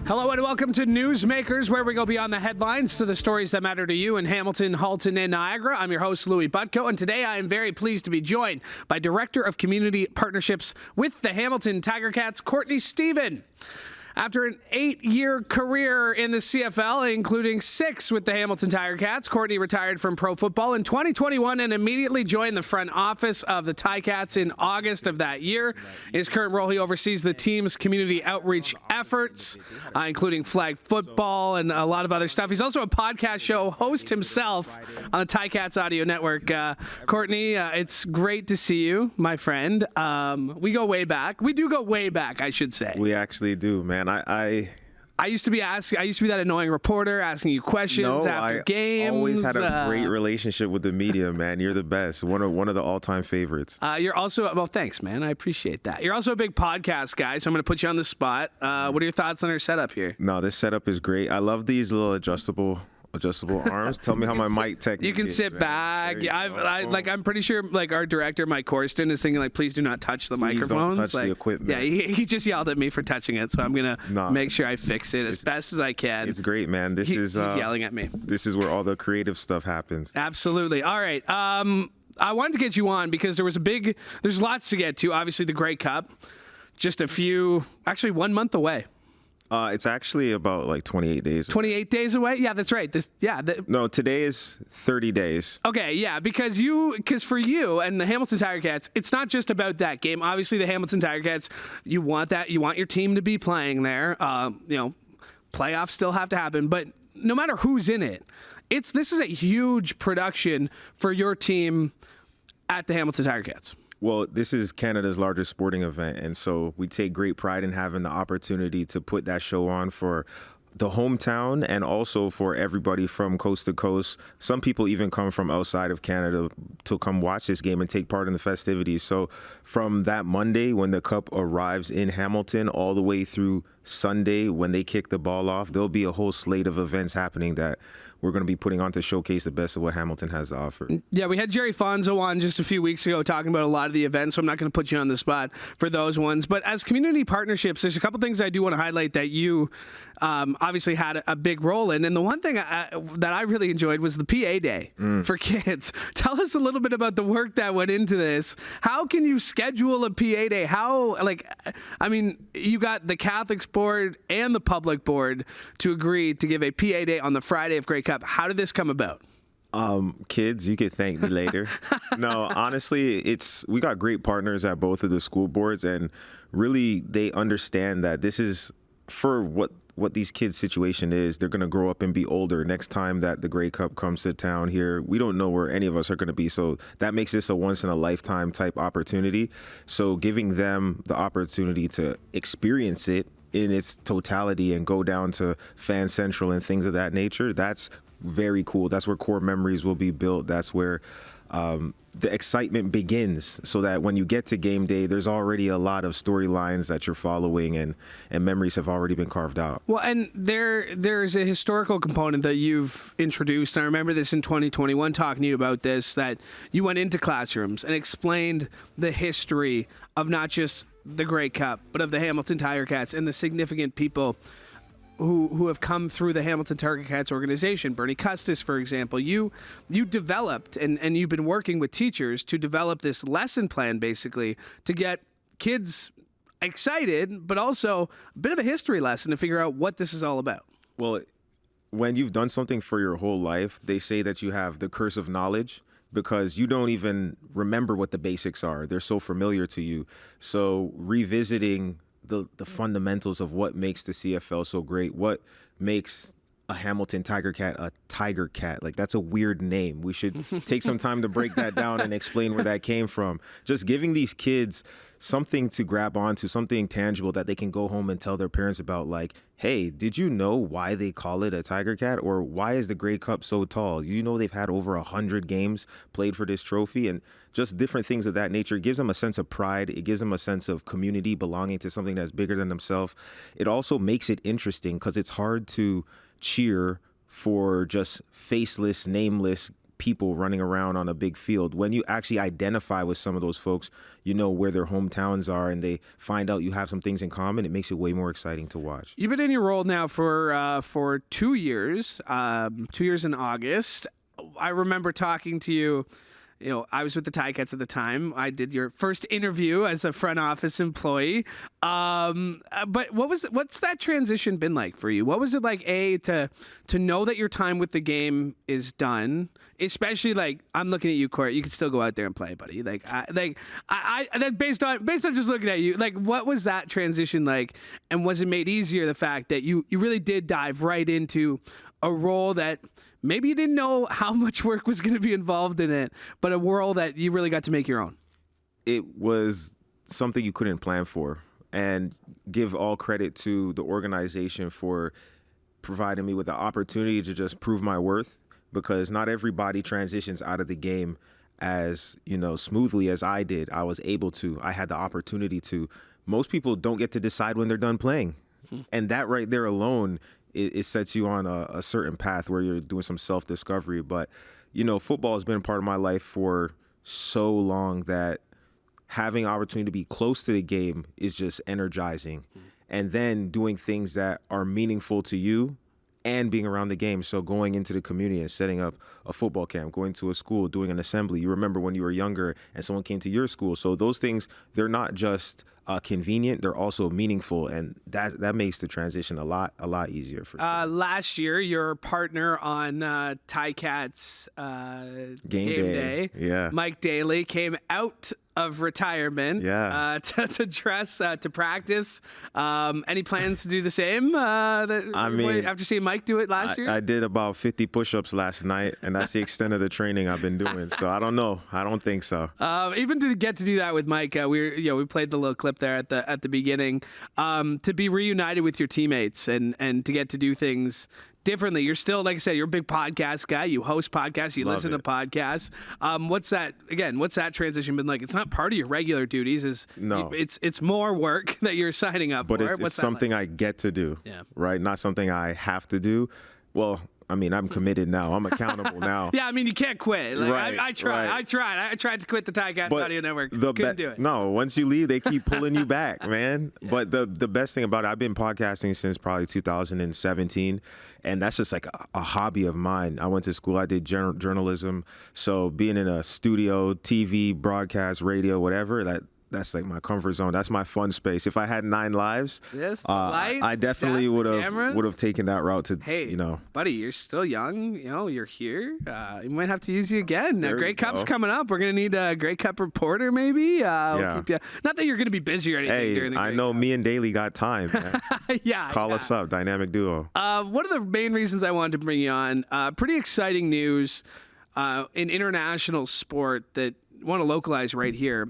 Hello and welcome to Newsmakers, where we go beyond the headlines to the stories that matter to you in Hamilton, Halton, and Niagara. I'm your host, Louie Butko, and today I am very pleased to be joined by Director of Community Partnerships with the Hamilton Tiger Cats, Courtney Stephen. After an 8-year career in the CFL, including 6 with the Hamilton Tiger Cats, Courtney retired from pro football in 2021 and immediately joined the front office of the Ticats in August of that year. In his current role, he oversees the team's community outreach efforts, including flag football and a lot of other stuff. He's also a podcast show host himself on the Ticats Audio Network. Courtney, it's great to see you, my friend. We go way back. We do go way back, I should say. We actually do, man. I used to be that annoying reporter asking you questions after games. I always had a great relationship with the media, man. You're the best. One of the all-time favorites. You're also, well, thanks, man. I appreciate that. You're also a big podcast guy, so I'm going to put you on the spot. What are your thoughts on our setup here? No, this setup is great. I love these little adjustable arms. Tell me how my mic technique You can is, sit man. back. I'm pretty sure our director, Mike Corsten, is thinking please do not touch the microphones. Don't touch the equipment. Yeah, he just yelled at me for touching it, so I'm going to make sure I fix it as best as I can. It's great, man. He's yelling at me. This is where all the creative stuff happens. Absolutely. All right. I wanted to get you on because there's lots to get to. Obviously, the Grey Cup, just 1 month away. It's actually about 28 days. 28 days away? Yeah, that's right. No, today is 30 days. Okay, yeah, because for you and the Hamilton Tiger Cats, it's not just about that game. Obviously, the Hamilton Tiger Cats, you want your team to be playing there. Playoffs still have to happen, but no matter who's in it, this is a huge production for your team at the Hamilton Tiger Cats. Well, this is Canada's largest sporting event, and so we take great pride in having the opportunity to put that show on for the hometown and also for everybody from coast to coast. Some people even come from outside of Canada to come watch this game and take part in the festivities. So from that Monday when the Cup arrives in Hamilton all the way through Sunday when they kick the ball off, there'll be a whole slate of events happening that we're going to be putting on to showcase the best of what Hamilton has to offer. Yeah, we had Jerry Fonzo on just a few weeks ago talking about a lot of the events, so I'm not going to put you on the spot for those ones. But as community partnerships, there's a couple things I do want to highlight that you obviously had a big role in. And the one thing that I really enjoyed was the PA Day for kids. Tell us a little bit about the work that went into this. How can you schedule a PA Day? You got the Catholics board and the public board to agree to give a PA Day on the Friday of Grey Cup. How did this come about? Kids, you could thank me later. No, honestly, we got great partners at both of the school boards, and really they understand that this is for what these kids' situation is. They're going to grow up and be older. Next time that the Grey Cup comes to town here, we don't know where any of us are going to be. So that makes this a once-in-a-lifetime type opportunity. So giving them the opportunity to experience it in its totality and go down to Fan Central and things of that nature, that's very cool. That's where core memories will be built. That's where the excitement begins, so that when you get to game day, there's already a lot of storylines that you're following and memories have already been carved out. Well, and there's a historical component that you've introduced. I remember this in 2021 talking to you about this, that you went into classrooms and explained the history of not just the Grey Cup, but of the Hamilton Tiger Cats and the significant people who have come through the Hamilton Tiger Cats organization. Bernie Custis, for example, you developed and you've been working with teachers to develop this lesson plan, basically, to get kids excited, but also a bit of a history lesson to figure out what this is all about. Well, when you've done something for your whole life, they say that you have the curse of knowledge, because you don't even remember what the basics are. They're so familiar to you. So revisiting the fundamentals of what makes the CFL so great, what makes a Hamilton Tiger Cat a Tiger Cat. That's a weird name. We should take some time to break that down and explain where that came from. Just giving these kids something to grab onto, something tangible that they can go home and tell their parents about, hey, did you know why they call it a Tiger Cat? Or why is the Grey Cup so tall? They've had over 100 games played for this trophy, and just different things of that nature. It gives them a sense of pride. It gives them a sense of community, belonging to something that's bigger than themselves. It also makes it interesting because it's hard to cheer for just faceless, nameless people running around on a big field. When you actually identify with some of those folks, you know where their hometowns are, and they find out you have some things in common. It makes it way more exciting to watch. You've been in your role now for 2 years, 2 years in August. I remember talking to you. You know, I was with the Ticats at the time. I did your first interview as a front office employee. But what's that transition been like for you? What was it like, to know that your time with the game is done? Especially like, I'm looking at you, Court. You can still go out there and play, buddy. That based on just looking at you, like, what was that transition like? And was it made easier the fact that you really did dive right into a role that maybe you didn't know how much work was going to be involved in it, but a world that you really got to make your own? It was something you couldn't plan for, and give all credit to the organization for providing me with the opportunity to just prove my worth, because not everybody transitions out of the game as, smoothly as I did. I was able to. I had the opportunity to. Most people don't get to decide when they're done playing. And that right there alone, it sets you on a certain path where you're doing some self-discovery. But, football has been part of my life for so long that having opportunity to be close to the game is just energizing. And then doing things that are meaningful to you and being around the game. So going into the community and setting up a football camp, going to a school, doing an assembly. You remember when you were younger and someone came to your school. So those things, they're not just convenient, they're also meaningful, and that makes the transition a lot easier for sure. Last year, your partner on Ticats Game Day, yeah, Mike Daly, came out of retirement, to dress to practice. Any plans to do the same? After seeing Mike do it last year, I did about 50 push-ups last night, and that's the extent of the training I've been doing. So I don't know. I don't think so. Even to get to do that with Mike, we played the little clip there at the beginning. To be reunited with your teammates and to get to do things differently. You're still, like I said, you're a big podcast guy. You host podcasts. You listen to podcasts. What's that transition been like? It's not part of your regular duties. No. It's more work that you're signing up for. But it's something like? I get to do, right? Not something I have to do. Well, I'm committed now. I'm accountable now. Yeah, you can't quit. Right, I tried to quit the Ticats Audio Network. Couldn't do it. No, once you leave, they keep pulling you back, man. Yeah. But the best thing about it, I've been podcasting since probably 2017, and that's just like a hobby of mine. I went to school. I did journalism. So being in a studio, TV, broadcast, radio, whatever, that's like my comfort zone. That's my fun space. If I had 9 lives, lights, I definitely would have taken that route to, Hey, buddy, you're still young. You're here. You might have to use you again. Grey Cup's coming up. We're going to need a Grey Cup reporter maybe. We'll keep you. Not that you're going to be busy or anything during the Grey Cup. I know me and Daly got time. Call us up. Dynamic duo. One of the main reasons I wanted to bring you on, pretty exciting news in international sport that want to localize right here.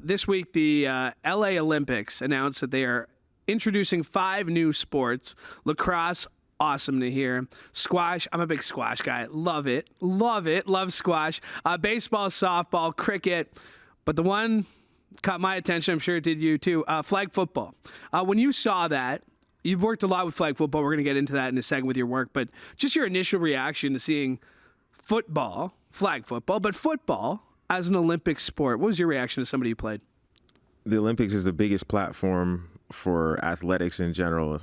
This week, the LA Olympics announced that they are introducing 5 new sports. Lacrosse, awesome to hear. Squash, I'm a big squash guy. Love it. Love squash. Baseball, softball, cricket. But the one caught my attention, I'm sure it did you too, flag football. When you saw that, you've worked a lot with flag football. We're going to get into that in a second with your work. But just your initial reaction to seeing football, flag football, but football as an Olympic sport. What was your reaction to somebody who played? The Olympics is the biggest platform for athletics in general,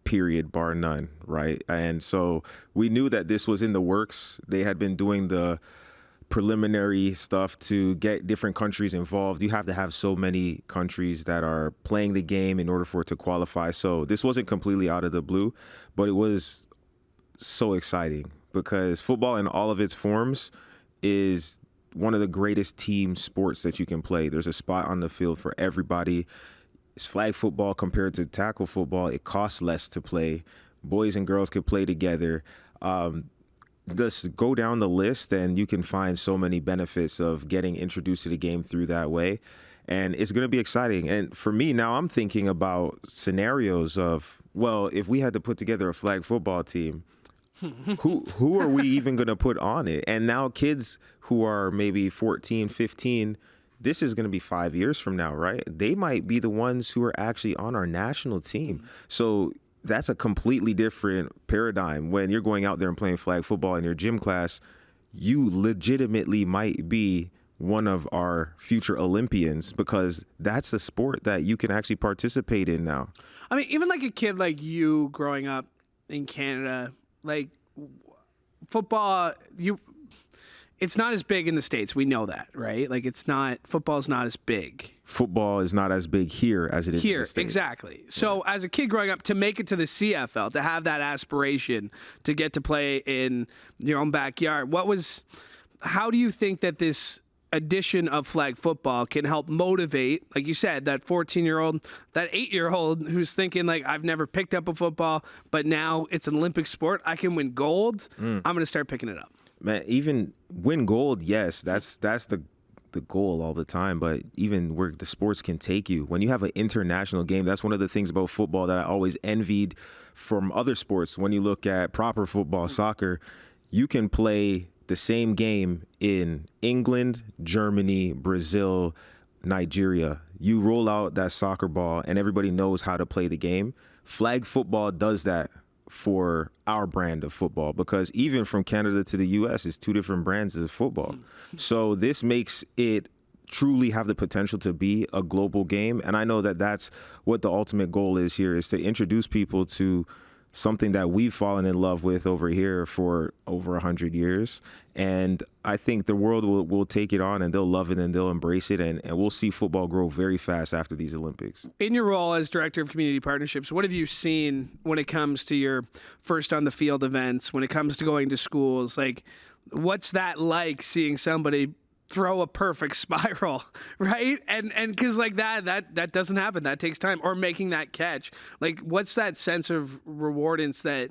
period, bar none, right? And so we knew that this was in the works. They had been doing the preliminary stuff to get different countries involved. You have to have so many countries that are playing the game in order for it to qualify. So this wasn't completely out of the blue, but it was so exciting because football in all of its forms is one of the greatest team sports that you can play. There's a spot on the field for everybody. It's flag football compared to tackle football. It costs less to play. Boys and girls could play together. Just go down the list and you can find so many benefits of getting introduced to the game through that way. And it's going to be exciting. And for me, now I'm thinking about scenarios of, well, if we had to put together a flag football team, who are we even going to put on it? And now kids who are maybe 14, 15, this is going to be 5 years from now, right? They might be the ones who are actually on our national team. So that's a completely different paradigm. When you're going out there and playing flag football in your gym class, you legitimately might be one of our future Olympians, because that's a sport that you can actually participate in now. I mean, even like a kid like you growing up in Canada, like football, it's not as big in the States. We know that, right? Like football's not as big. Football is not as big here as it is in the States. Exactly. So as a kid growing up, to make it to the CFL, to have that aspiration to get to play in your own backyard, how do you think that this addition of flag football can help motivate, like you said, that 14-year-old, that 8-year-old who's thinking like, I've never picked up a football, but now it's an Olympic sport. I can win gold. I'm going to start picking it up. Man, even win gold, yes, that's the goal all the time. But even where the sports can take you, when you have an international game, that's one of the things about football that I always envied from other sports. When you look at proper football, soccer, you can play the same game in England, Germany, Brazil, Nigeria. You roll out that soccer ball and everybody knows how to play the game. Flag football does that for our brand of football, because even from Canada to the US, it's two different brands of football. So this makes it truly have the potential to be a global game. And I know that that's what the ultimate goal is here, is to introduce people to something that we've fallen in love with over here for over 100 years. And I think the world will take it on, and they'll love it and they'll embrace it. And we'll see football grow very fast after these Olympics. In your role as Director of Community Partnerships, what have you seen when it comes to your first on the field events, when it comes to going to schools? Like, what's that like, seeing somebody throw a perfect spiral, right? And because like that doesn't happen. That takes time. Or making that catch. Like, what's that sense of rewardance that,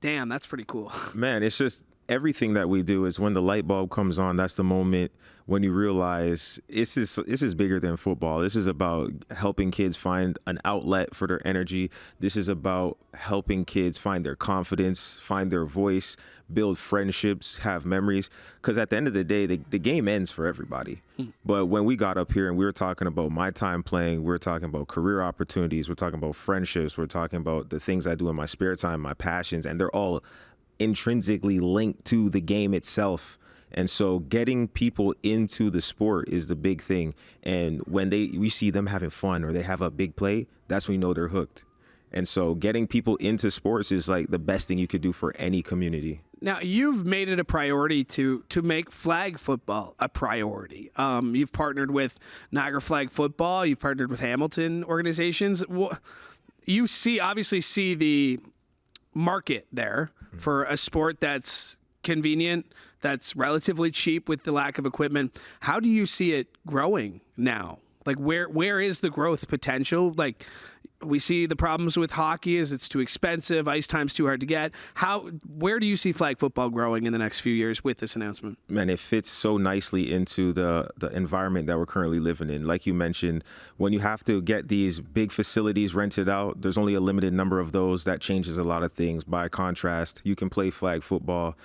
damn, that's pretty cool. Man, it's just everything that we do is when the light bulb comes on, that's the moment when you realize this is bigger than football. This is about helping kids find an outlet for their energy. This is about helping kids find their confidence, find their voice, build friendships, have memories. Because at the end of the day, the game ends for everybody. But when we got up here and we were talking about my time playing, we were talking about career opportunities, we're talking about friendships, we're talking about the things I do in my spare time, my passions, and they're all intrinsically linked to the game itself. And so getting people into the sport is the big thing. And when we see them having fun or they have a big play, that's when you know they're hooked. And so getting people into sports is like the best thing you could do for any community. Now, you've made it a priority to make flag football a priority. You've partnered with Niagara Flag Football. You've partnered with Hamilton organizations. You obviously see the market there for a sport that's convenient, that's relatively cheap with the lack of equipment. How do you see it growing now? Like, where is the growth potential? Like, we see the problems with hockey is it's too expensive, ice time's too hard to get. Where do you see flag football growing in the next few years with this announcement? Man, it fits so nicely into the environment that we're currently living in. Like you mentioned, when you have to get these big facilities rented out, there's only a limited number of those. That changes a lot of things. By contrast, you can play flag football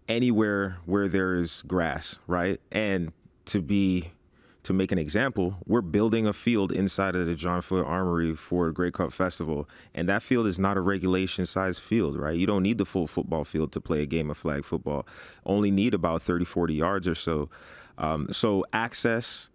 anywhere where there's grass, right? And to make an example, we're building a field inside of the John Floyd Armory for Grey Cup Festival. And that field is not a regulation-sized field, right? You don't need the full football field to play a game of flag football. Only need about 30, 40 yards or so. So access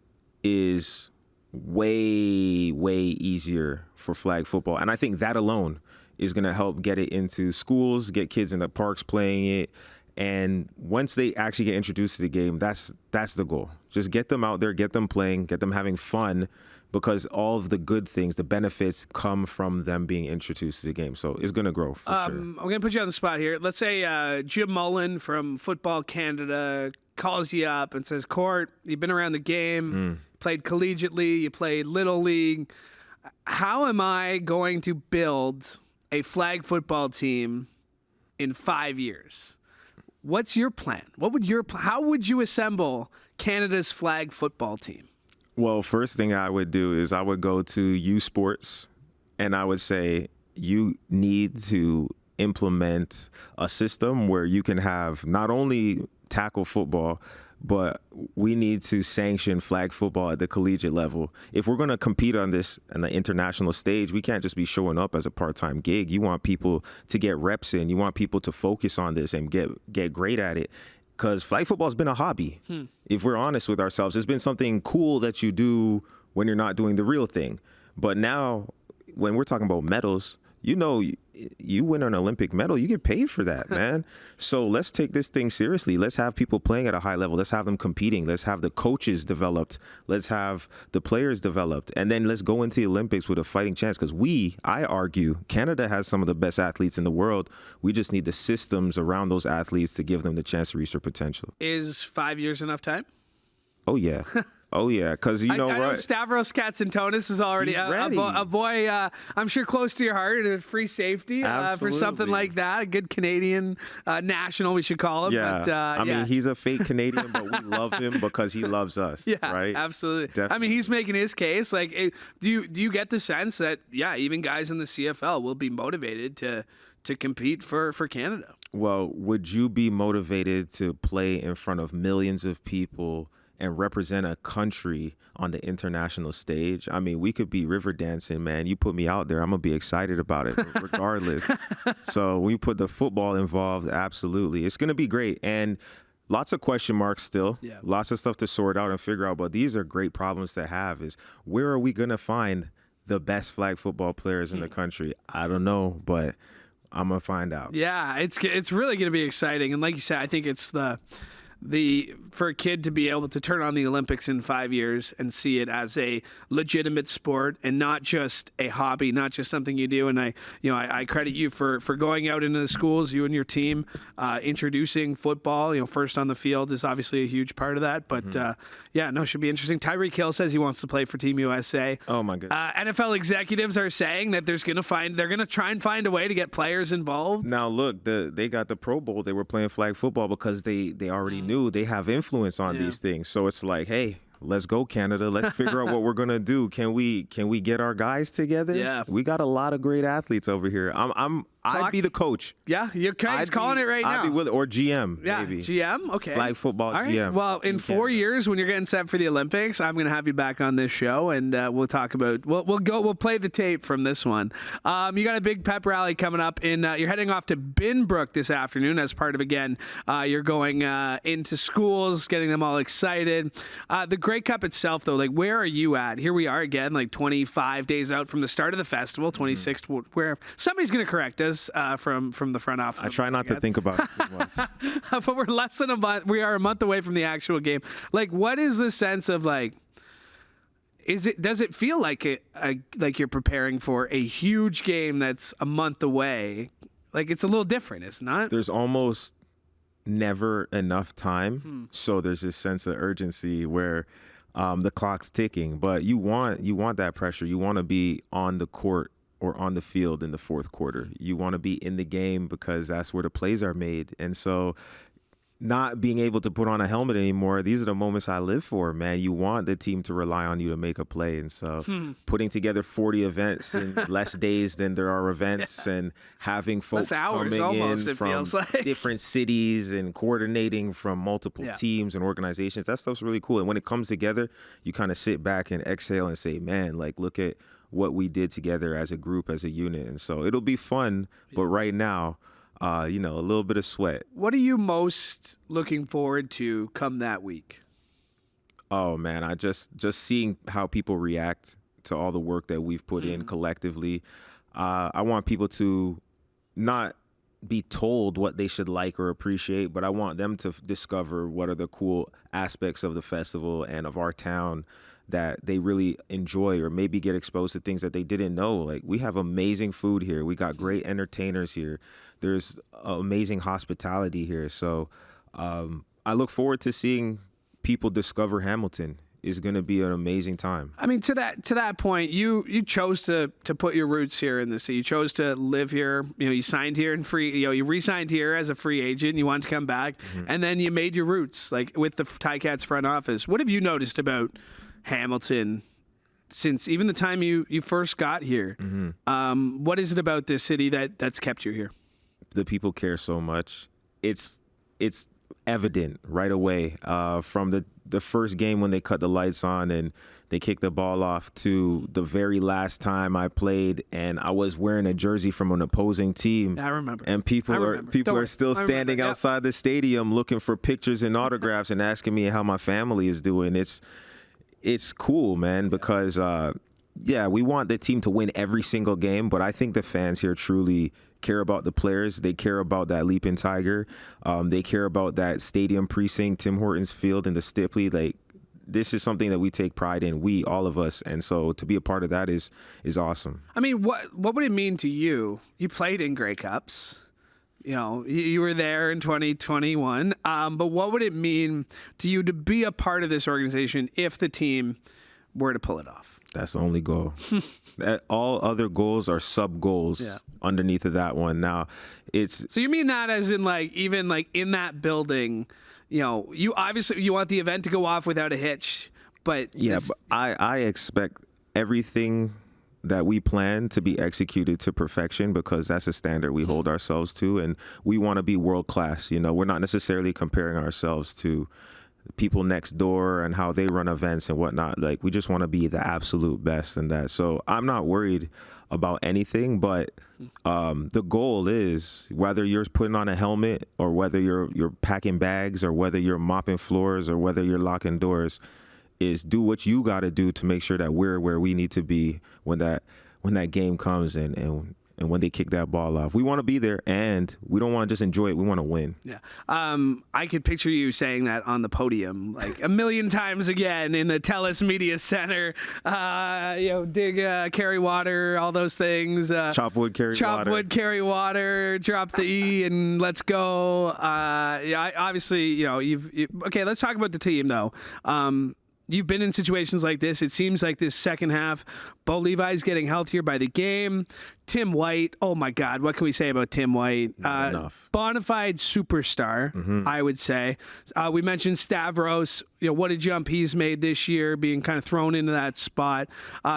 is way, way easier for flag football. And I think that alone is going to help get it into schools, get kids in the parks playing it. And once they actually get introduced to the game, that's the goal. Just get them out there, get them playing, get them having fun, because all of the good things, the benefits come from them being introduced to the game. So it's going to grow for sure. I'm going to put you on the spot here. Let's say Jim Mullen from Football Canada calls you up and says, Court, you've been around the game, played collegiately, you played Little League. How am I going to build a flag football team in 5 years? What's your plan? How would you assemble Canada's flag football team? Well, first thing I would do is I would go to U Sports and I would say, you need to implement a system where you can have not only tackle football, but we need to sanction flag football at the collegiate level. If we're going to compete on this on the international stage, we can't just be showing up as a part-time gig. You want people to get reps in. You want people to focus on this and get great at it. because flag football has been a hobby. If we're honest with ourselves, it's been something cool that you do when you're not doing the real thing. But now, when we're talking about medals, you win an Olympic medal, you get paid for that, man. So let's take this thing seriously. Let's have people playing at a high level. Let's have them competing. Let's have the coaches developed. Let's have the players developed. And then let's go into the Olympics with a fighting chance, because I argue, Canada has some of the best athletes in the world. We just need the systems around those athletes to give them the chance to reach their potential. Is 5 years enough time? Oh, yeah. Oh, yeah, because I know Stavros Katsantonis is already a boy, I'm sure, close to your heart, a free safety for something like that. A good Canadian national, we should call him. Yeah, but, I mean, he's a fake Canadian, but we love him because he loves us. Yeah, right? Absolutely. Definitely. I mean, he's making his case. Like, do you get the sense that, even guys in the CFL will be motivated to compete for Canada? Well, would you be motivated to play in front of millions of people and represent a country on the international stage? I mean, we could be river dancing, man. You put me out there, I'm going to be excited about it regardless. So when you put the football involved, absolutely. It's going to be great. And lots of question marks still. Yeah. Lots of stuff to sort out and figure out. But these are great problems to have, is where are we going to find the best flag football players in the country? I don't know, but I'm going to find out. Yeah, it's really going to be exciting. And like you said, I think it's for a kid to be able to turn on the Olympics in 5 years and see it as a legitimate sport and not just a hobby, not just something you do. And I credit you for going out into the schools, you and your team, introducing football. First on the field is obviously a huge part of that. But it should be interesting. Tyreek Hill says he wants to play for Team USA. Oh my goodness. NFL executives are saying that they're going to try and find a way to get players involved. Now look, they got the Pro Bowl. They were playing flag football because they already knew they have influence on these things. So it's like, hey, let's go, Canada. Let's figure out what we're gonna do. Can we get our guys together? Yeah, we got a lot of great athletes over here. I'd be the coach. Yeah, you're calling it right now. I'd be with, or GM. Yeah, maybe. GM. Okay. Flag football GM. Well, in 4 years, when you're getting set for the Olympics, I'm going to have you back on this show, and we'll talk about. We'll play the tape from this one. You got a big pep rally coming up you're heading off to Binbrook this afternoon as part of, again, you're going into schools, getting them all excited. The Grey Cup itself, though, like, where are you at? Here we are again, like 25 days out from the start of the festival, 26th. Where somebody's going to correct us. From the front office. I try not to think about it too much. But we're less than a month. We are a month away from the actual game. Like, what is the sense of, like, does it feel like like you're preparing for a huge game that's a month away? Like, it's a little different, isn't it not? There's almost never enough time. So there's this sense of urgency where the clock's ticking, but you want that pressure. You want to be on the court or on the field in the fourth quarter. You want to be in the game because that's where the plays are made. And so not being able to put on a helmet anymore, these are the moments I live for, man. You want the team to rely on you to make a play. And so putting together 40 events in less days than there are events, and having folks coming almost, in from different cities and coordinating from multiple teams and organizations, that stuff's really cool. And when it comes together, you kind of sit back and exhale and say, man, like, look at what we did together as a group, as a unit. And so it'll be fun, but right now, a little bit of sweat. What are you most looking forward to come that week? Oh man, I just seeing how people react to all the work that we've put in collectively. I want people to not be told what they should like or appreciate, but I want them to discover what are the cool aspects of the festival and of our town that they really enjoy, or maybe get exposed to things that they didn't know. Like, we have amazing food here. We got great entertainers here. There's amazing hospitality here. So I look forward to seeing people discover Hamilton. Is going to be an amazing time. I mean, to that point, you chose to put your roots here in the city. You chose to live here. You signed here and you re-signed here as a free agent. You wanted to come back, and then you made your roots, like, with the Ticats front office. What have you noticed about Hamilton since even the time you first got here? What is it about this city that's kept you here? The people care so much. It's evident right away from the the first game when they cut the lights on and they kicked the ball off to the very last time I played, and I was wearing a jersey from an opposing team. I remember. And people are still standing outside the stadium looking for pictures and autographs and asking me how my family is doing. It's cool, man, because we want the team to win every single game, but I think the fans here truly care about the players. They care about that Leaping Tiger. They care about that stadium precinct, Tim Hortons Field, and the Stipley. Like, this is something that we take pride in, all of us. And so to be a part of that is awesome. I mean, what would it mean to you? You played in Grey Cups. You know, you were there in 2021. But what would it mean to you to be a part of this organization if the team were to pull it off? That's the only goal. All other goals are sub goals underneath of that one. Now, so you mean that as in like even like in that building, you know, you want the event to go off without a hitch, but but I expect everything that we plan to be executed to perfection, because that's a standard we hold ourselves to, and we want to be world class. You know, we're not necessarily comparing ourselves to people next door and how they run events and whatnot. Like, we just want to be the absolute best in that. So I'm not worried about anything, but the goal is, whether you're putting on a helmet or whether you're packing bags or whether you're mopping floors or whether you're locking doors, is do what you got to do to make sure that we're where we need to be when that game comes and when they kick that ball off. We want to be there, and we don't want to just enjoy it. We want to win. Yeah. I could picture you saying that on the podium like a million times again in the TELUS Media Center. Dig, carry water, all those things. Chop wood, carry water. Chop wood, carry water. Drop the E, and let's go. Obviously, okay, let's talk about the team, though. You've been in situations like this. It seems like this second half, Bo Levi's getting healthier by the game. Tim White, oh my God, what can we say about Tim White? Enough. Bonafide superstar, I would say. We mentioned Stavros. What a jump he's made this year, being kind of thrown into that spot.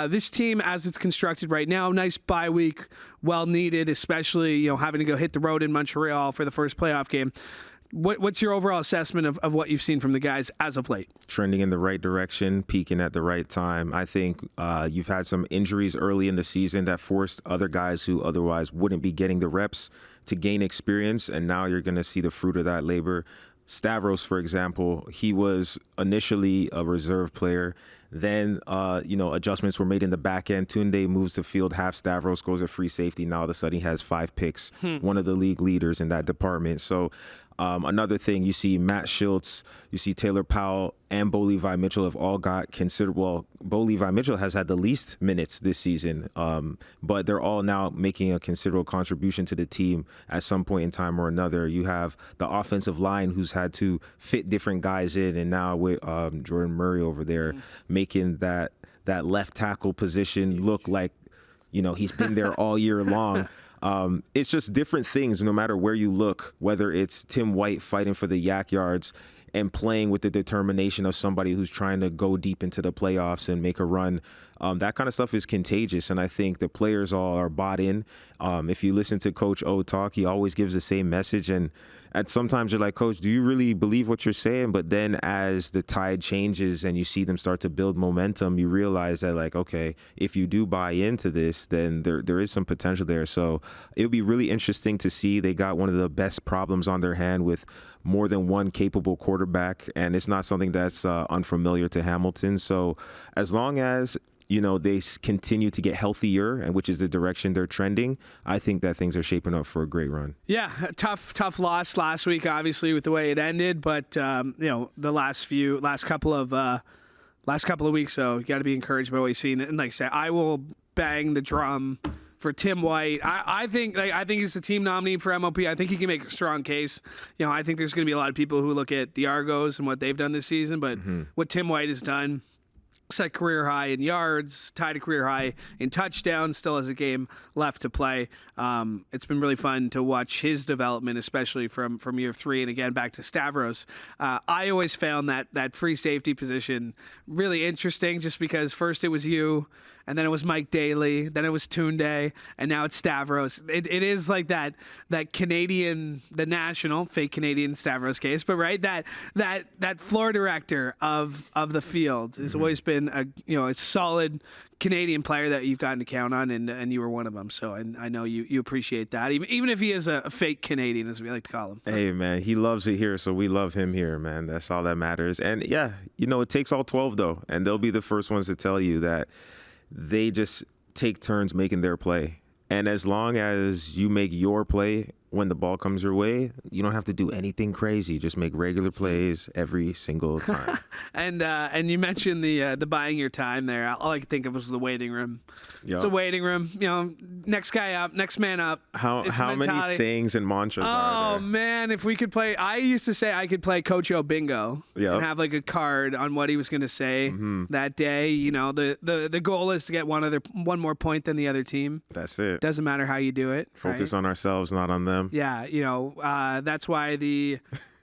This team, as it's constructed right now, nice bye week, well needed, especially having to go hit the road in Montreal for the first playoff game. What's your overall assessment of what you've seen from the guys as of late? Trending in the right direction, peaking at the right time. I think you've had some injuries early in the season that forced other guys who otherwise wouldn't be getting the reps to gain experience, and now you're going to see the fruit of that labor. Stavros, for example, he was initially a reserve player. Then, adjustments were made in the back end. Tunde moves to field. Half Stavros goes at free safety. Now, all of a sudden, he has 5 picks, one of the league leaders in that department. So, another thing, you see Matt Schultz, you see Taylor Powell, and Bo Levi Mitchell have all got considerable. Bo Levi Mitchell has had the least minutes this season, but they're all now making a considerable contribution to the team at some point in time or another. You have the offensive line who's had to fit different guys in, and now with Jordan Murray over there making that left tackle position look like, he's been there all year long. It's just different things no matter where you look, whether it's Tim White fighting for the yak yards and playing with the determination of somebody who's trying to go deep into the playoffs and make a run. That kind of stuff is contagious, and I think the players all are bought in. If you listen to Coach O talk, he always gives the same message, and sometimes you're like, Coach, do you really believe what you're saying? But then as the tide changes and you see them start to build momentum, you realize that, like, okay, if you do buy into this, then there is some potential there. So it'll be really interesting to see. They got one of the best problems on their hand with more than one capable quarterback, and it's not something that's unfamiliar to Hamilton. So as long as they continue to get healthier, and which is the direction they're trending, I think that things are shaping up for a great run. Yeah, tough loss last week, obviously, with the way it ended. But the last couple of weeks, so you got to be encouraged by what you've seen. And like I said, I will bang the drum for Tim White. I think he's a team nominee for MOP. I think he can make a strong case. I think there's going to be a lot of people who look at the Argos and what they've done this season, but what Tim White has done, set career high in yards, tied a career high in touchdowns, still has a game left to play. It's been really fun to watch his development, especially from year 3 and again back to Stavros. I always found that free safety position really interesting just because first it was you, and then it was Mike Daly, then it was Tunde, and now it's Stavros. It is like that Canadian, the national, fake Canadian Stavros case, but right, that floor director of the field has always been a solid Canadian player that you've gotten to count on, and you were one of them. So I know you appreciate that, even if he is a fake Canadian, as we like to call him. Hey, man, he loves it here, so we love him here, man. That's all that matters. And yeah, it takes all 12 though, and they'll be the first ones to tell you that they just take turns making their play. And as long as you make your play when the ball comes your way, you don't have to do anything crazy. Just make regular plays every single time. And you mentioned the buying your time there. All I could think of was the waiting room. Yep. It's a waiting room. Next guy up, next man up. How many sayings and mantras are there? Oh man, if we could play, I used to say I could play Coach O Bingo and have like a card on what he was going to say that day. The goal is to get one more point than the other team. That's it. Doesn't matter how you do it. Focus on ourselves, not on them. Yeah, that's why the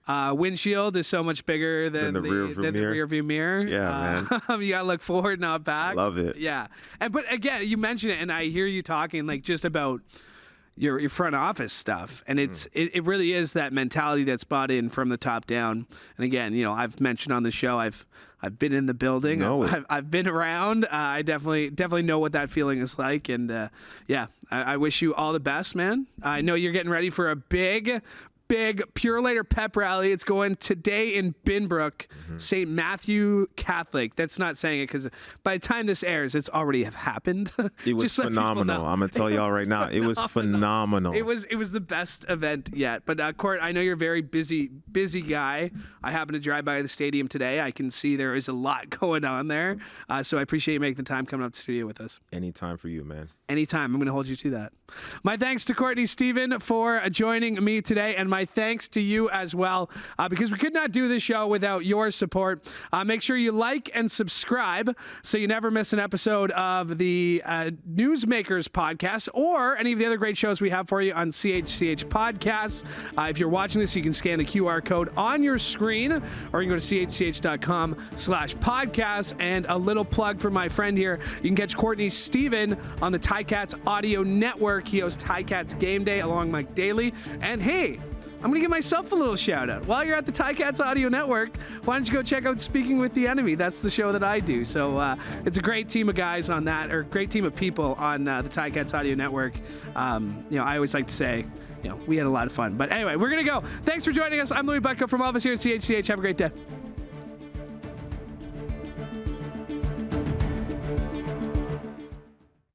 windshield is so much bigger than the rear view mirror. Yeah, man. You gotta look forward, not back. Love it. Yeah, but again, you mentioned it, and I hear you talking like just about your front office stuff, and it really is that mentality that's bought in from the top down. And again, I've mentioned on the show, I've been in the building. I've been around. I definitely know what that feeling is like. And I wish you all the best, man. I know you're getting ready for a big Pure Later pep rally. It's going today in Binbrook, St. Matthew Catholic. That's not saying it because by the time this airs, it's already have happened. It was phenomenal. I'm gonna tell y'all right now, it was phenomenal. It was the best event yet. But Court, I know you're a very busy guy. I happened to drive by the stadium today. I can see there is a lot going on there. So I appreciate you making the time coming up to the studio with us. Anytime for you, man. Anytime. I'm going to hold you to that. My thanks to Courtney Stephen for joining me today, and my thanks to you as well, because we could not do this show without your support. Make sure you like and subscribe so you never miss an episode of the Newsmakers Podcast or any of the other great shows we have for you on CHCH Podcast. If you're watching this, you can scan the QR code on your screen, or you can go to chch.com/podcast. And a little plug for my friend here. You can catch Courtney Stephen on the Ticats Audio Network. He hosts Ticats Game Day along Mike Daly. And hey, I'm going to give myself a little shout out. While you're at the Ticats Audio Network, why don't you go check out Speaking with the Enemy? That's the show that I do. So it's a great team of guys on that, or great team of people on the Ticats Audio Network. I always like to say, we had a lot of fun. But anyway, we're going to go. Thanks for joining us. I'm Louie Butko from all of us here at CHCH. Have a great day.